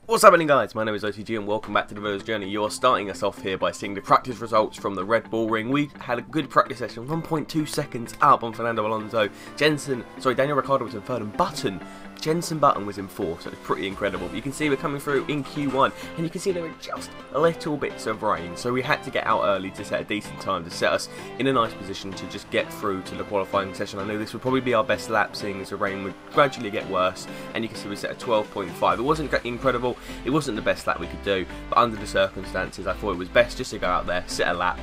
What's happening, guys? My name is OTG and welcome back to the Village Journey. You're starting us off here by seeing the practice results from the Red Bull Ring. We had a good practice session, 1.2 seconds up on Fernando Alonso. Daniel Ricciardo was in third and Jenson Button was in fourth, so it's pretty incredible. But you can see we're coming through in Q1, and you can see there were just little bits of rain, so we had to get out early to set a decent time to set us in a nice position to just get through to the qualifying session. I knew this would probably be our best lap, seeing as the rain would gradually get worse, and you can see we set a 12.5. It wasn't incredible, it wasn't the best lap we could do, but under the circumstances I thought it was best just to go out there, set a lap.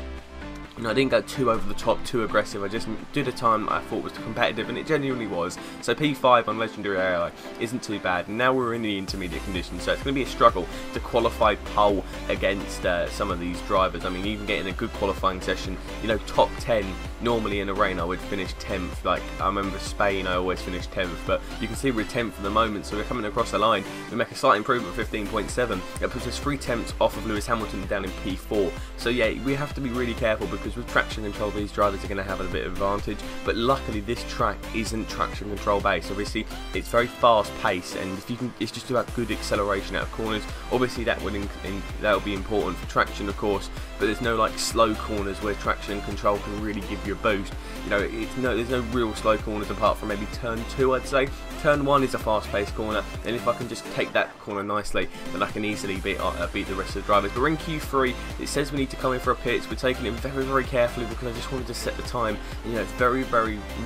I didn't go too over the top, too aggressive. I just did a time that I thought was competitive, and it genuinely was. So P5 on Legendary AI isn't too bad. And now we're in the intermediate conditions, so it's going to be a struggle to qualify pole against some of these drivers. I mean, even getting a good qualifying session, you know, top 10, normally in a rain I would finish 10th. Like, I remember Spain, I always finished 10th, but you can see we're 10th at the moment, so we're coming across the line. We make a slight improvement of 15.7. It puts us 3 tenths off of Lewis Hamilton down in P4. So yeah, we have to be really careful, because with traction control these drivers are going to have a bit of advantage, but luckily this track isn't traction control based. Obviously it's very fast paced, and if you can, it's just about good acceleration out of corners. Obviously that will be important for traction, of course, but there's no like slow corners where traction control can really give you a boost. You know, there's no real slow corners apart from maybe turn 2, I'd say. Turn 1 is a fast paced corner, and if I can just take that corner nicely, then I can easily beat the rest of the drivers. But we're in Q3, it says we need to come in for a pits. We're taking it very carefully, because I just wanted to set the time. And, you know, it's very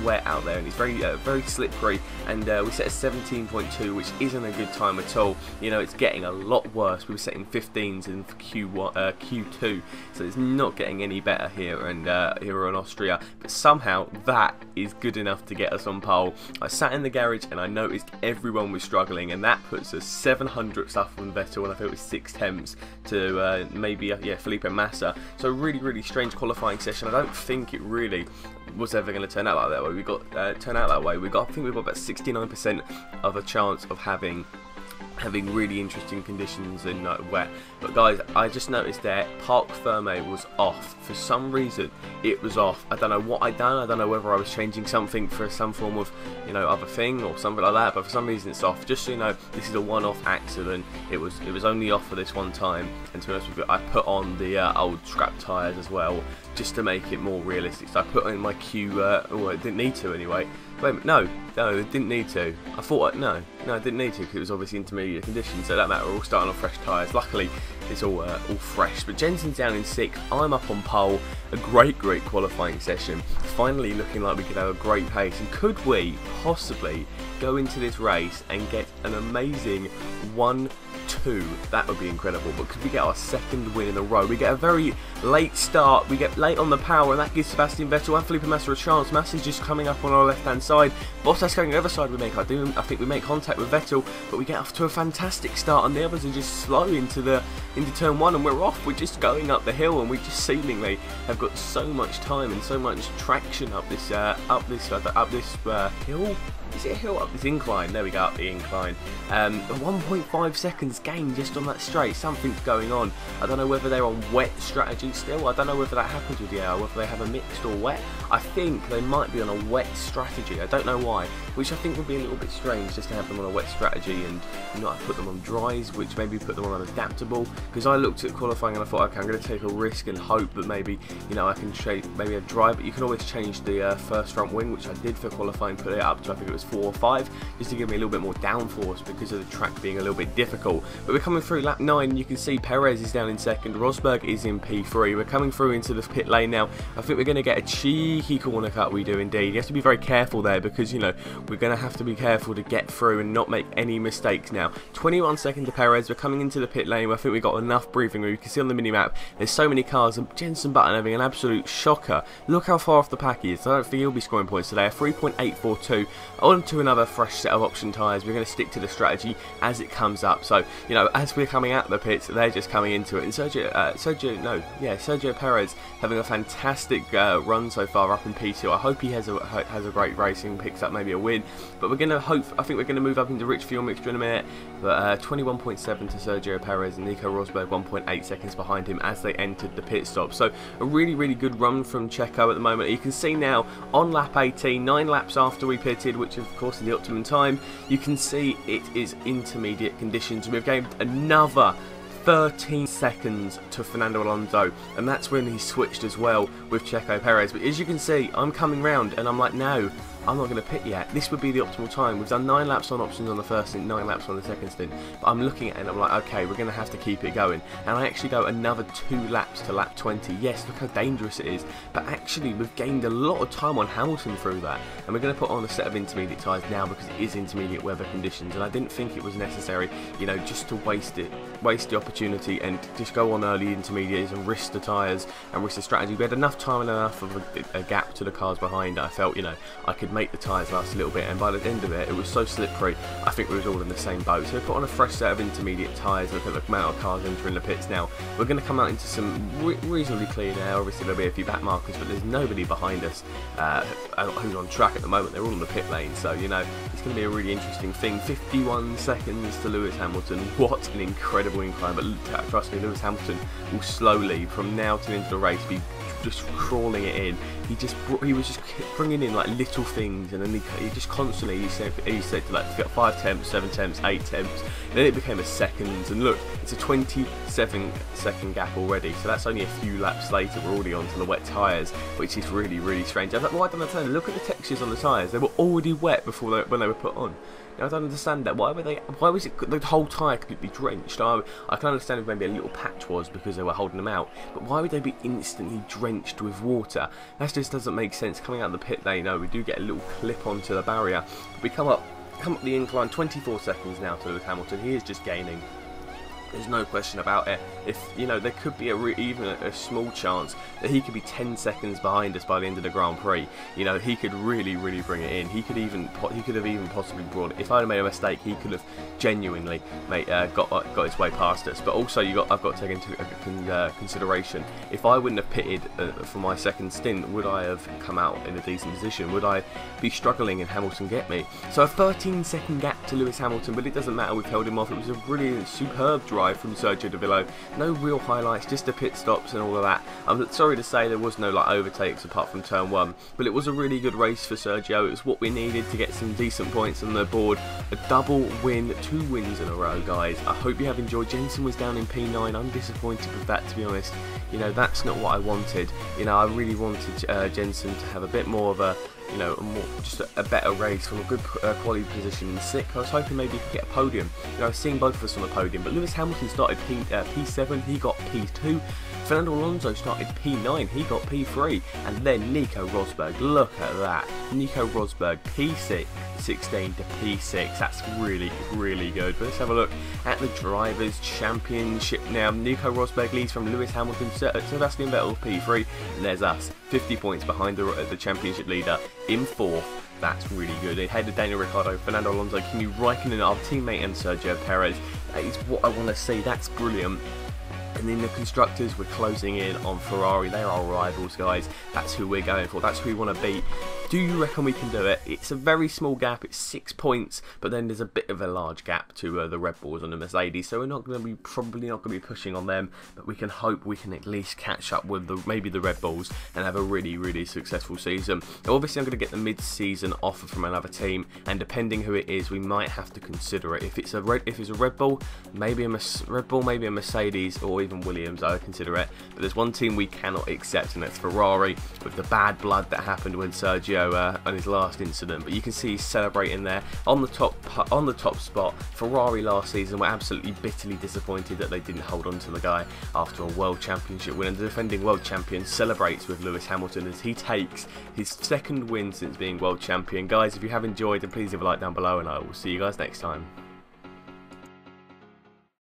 wet out there, and it's very slippery, and we set a 17.2, which isn't a good time at all. You know, it's getting a lot worse. We were setting 15s in Q2, so it's not getting any better here, and here in Austria, but somehow that is good enough to get us on pole. I sat in the garage and I noticed everyone was struggling, and that puts us 700ths up from Vettel, and I think it was 6 tenths to maybe Felipe Massa. So really strange qualifying session. I don't think it really was ever going to turn out like that way. We got I think we've got about 69% of a chance of having really interesting conditions in wet. But guys, I just noticed there Parc Fermé was off. For some reason it was off. I don't know what I'd done. I don't know whether I was changing something for some form of, you know, other thing or something like that, but for some reason it's off. Just so you know, this is a one-off accident. It was only off for this one time, and to be honest with you, I put on the old scrap tyres as well, just to make it more realistic. So I put in my Q, well, it didn't need to anyway. Wait, no, it didn't need to. I thought, no, it didn't need to, because it was obviously intermediate conditions, so that matter. We're all starting on fresh tyres. Luckily, it's all fresh. But Jenson's down in 6th. I'm up on pole. A great qualifying session. Finally looking like we could have a great pace. And could we possibly go into this race and get an amazing 1-2? That would be incredible. But could we get our 2nd win in a row? We get a very late start. We get late on the power, and that gives Sebastian Vettel and Felipe Massa a chance. Massa's just coming up on our left-hand side. Bottas going the other side. I think we make contact with Vettel, but we get off to a fantastic start, and the others are just slow into turn 1, and we're off. We're just going up the hill, and we just seemingly have got so much time and so much traction up this hill. Is it a hill? Up this incline. There we go, up the incline. 1.5 seconds gain just on that straight. Something's going on. I don't know whether they're on wet strategy still. I don't know whether that happens with the air, whether they have a mixed or wet. I think they might be on a wet strategy. I don't know why, which I think would be a little bit strange, just to have them on a wet strategy and not put them on dries, which maybe put them on adaptable. Because I looked at qualifying and I thought, okay, I'm going to take a risk and hope that maybe, you know, I can trade maybe a dry, but you can always change the first front wing, which I did for qualifying, put it up to, I think it was 4 or 5, just to give me a little bit more downforce because of the track being a little bit difficult. But we're coming through lap 9. You can see Perez is down in 2nd, Rosberg is in P3. We're coming through into the pit lane now. I think we're going to get a cheeky corner cut. We do indeed. You have to be very careful there, because, you know, we're going to have to be careful to get through and not make any mistakes now. 21 seconds to Perez. We're coming into the pit lane. I think we've got enough breathing room. You can see on the mini-map there's so many cars, and Jenson Button having an absolute shocker. Look how far off the pack he is. I don't think he'll be scoring points today. A 3.842 on to another fresh set of option tyres. We're going to stick to the strategy as it comes up. So, you know, as we're coming out of the pits, they're just coming into it. And Sergio Perez having a fantastic run so far up in P2. I hope he has a great race and picks up maybe a win. But we're going to I think we're going to move up into rich fuel mixture in a minute. But 21.7 to Sergio Perez, and Nico Rosberg 1.8 seconds behind him as they entered the pit stop. So a really good run from Checo at the moment. You can see now on lap 18, 9 laps after we pitted, which of course, the optimum time. You can see it is intermediate conditions. We've gained another 13 seconds to Fernando Alonso, and that's when he switched as well with Checo Perez. But as you can see, I'm coming round and I'm like, no, I'm not going to pit yet. This would be the optimal time. We've done 9 laps on options on the first stint, 9 laps on the second stint. But I'm looking at it and I'm like, okay, we're going to have to keep it going. And I actually go another 2 laps to lap 20. Yes, look how dangerous it is. But actually, we've gained a lot of time on Hamilton through that. And we're going to put on a set of intermediate tyres now because it is intermediate weather conditions. And I didn't think it was necessary, you know, just to waste the opportunity and just go on early intermediates and risk the tyres and risk the strategy. We had enough time and enough of a gap to the cars behind. I felt, you know, I could make the tyres last a little bit, and by the end of it, it was so slippery, I think we was all in the same boat. So we put on a fresh set of intermediate tyres. Look at the amount of cars entering the pits now. We're going to come out into some reasonably clean air. Obviously there'll be a few back markers, but there's nobody behind us who's on track at the moment. They're all in the pit lane, so you know, it's going to be a really interesting thing. 51 seconds to Lewis Hamilton. What an incredible incline, but trust me, Lewis Hamilton will slowly, from now to the end of the race, be just crawling it in. He was just bringing in like little things, and then he just constantly, he said to like 5 temps, 7 temps, 8 temps, and then it became a seconds, and look, it's a 27-second gap already, so that's only a few laps later. We're already onto the wet tyres, which is really, really strange. I was like, why don't I tell you? Look at the textures on the tyres, they were already wet before when they were put on. Now, I don't understand that. Why was it the whole tyre completely drenched? I can understand if maybe a little patch was because they were holding them out, but why would they be instantly drenched with water? That just doesn't make sense. Coming out of the pit lane, we do get a little clip onto the barrier. We come up the incline, 24 seconds now to Lewis Hamilton. He is just gaining. There's no question about it. If you know, there could be even a small chance that he could be 10 seconds behind us by the end of the Grand Prix. You know, he could really, really bring it in. He could have even possibly brought it. If I'd have made a mistake, he could have genuinely got his way past us. But also, I've got to take into consideration, if I wouldn't have pitted for my second stint, would I have come out in a decent position? Would I be struggling and Hamilton get me? So a 13-second gap to Lewis Hamilton, but it doesn't matter. We've held him off. It was a brilliant, superb drive from Sergio Davilo. No real highlights, just the pit stops and all of that. I'm sorry to say there was no like overtakes apart from turn 1, but it was a really good race for Sergio. It was what we needed to get some decent points on the board. A double win, 2 wins in a row, guys. I hope you have enjoyed. Jenson was down in P9. I'm disappointed with that, to be honest. You know, that's not what I wanted. You know, I really wanted Jenson to have a bit more of a, you know, just a better race from a good quality position in 6th. I was hoping maybe he could get a podium. You know, I've seen both of us on the podium, but Lewis Hamilton started P7, he got P2. Fernando Alonso started P9, he got P3, and then Nico Rosberg, look at that. Nico Rosberg, P16 to P6, that's really, really good. But let's have a look at the Drivers' Championship now. Nico Rosberg leads from Lewis Hamilton, Sebastian Vettel, P3, and there's us, 50 points behind the championship leader in 4th. That's really good. Ahead of Daniel Ricciardo, Fernando Alonso, Kimi Raikkonen, our teammate, and Sergio Perez. That is what I want to see. That's brilliant. And in the constructors, we're closing in on Ferrari. They're our rivals, guys. That's who we're going for. That's who we want to beat. Do you reckon we can do it? It's a very small gap. It's 6 points, but then there's a bit of a large gap to the Red Bulls and the Mercedes. So we're not going to be probably not going to be pushing on them, but we can hope we can at least catch up with maybe the Red Bulls and have a really, really successful season. Now, obviously, I'm going to get the mid-season offer from another team, and depending who it is, we might have to consider it. If it's a Red Bull, maybe a Mercedes, or even Williams, I would consider it. But there's one team we cannot accept, and that's Ferrari, with the bad blood that happened when Sergio on his last incident. But you can see he's celebrating there on the top spot. Ferrari last season were absolutely bitterly disappointed that they didn't hold on to the guy after a World Championship win, and the defending World Champion celebrates with Lewis Hamilton as he takes his 2nd win since being World Champion. Guys, if you have enjoyed, then please leave a like down below, and I will see you guys next time.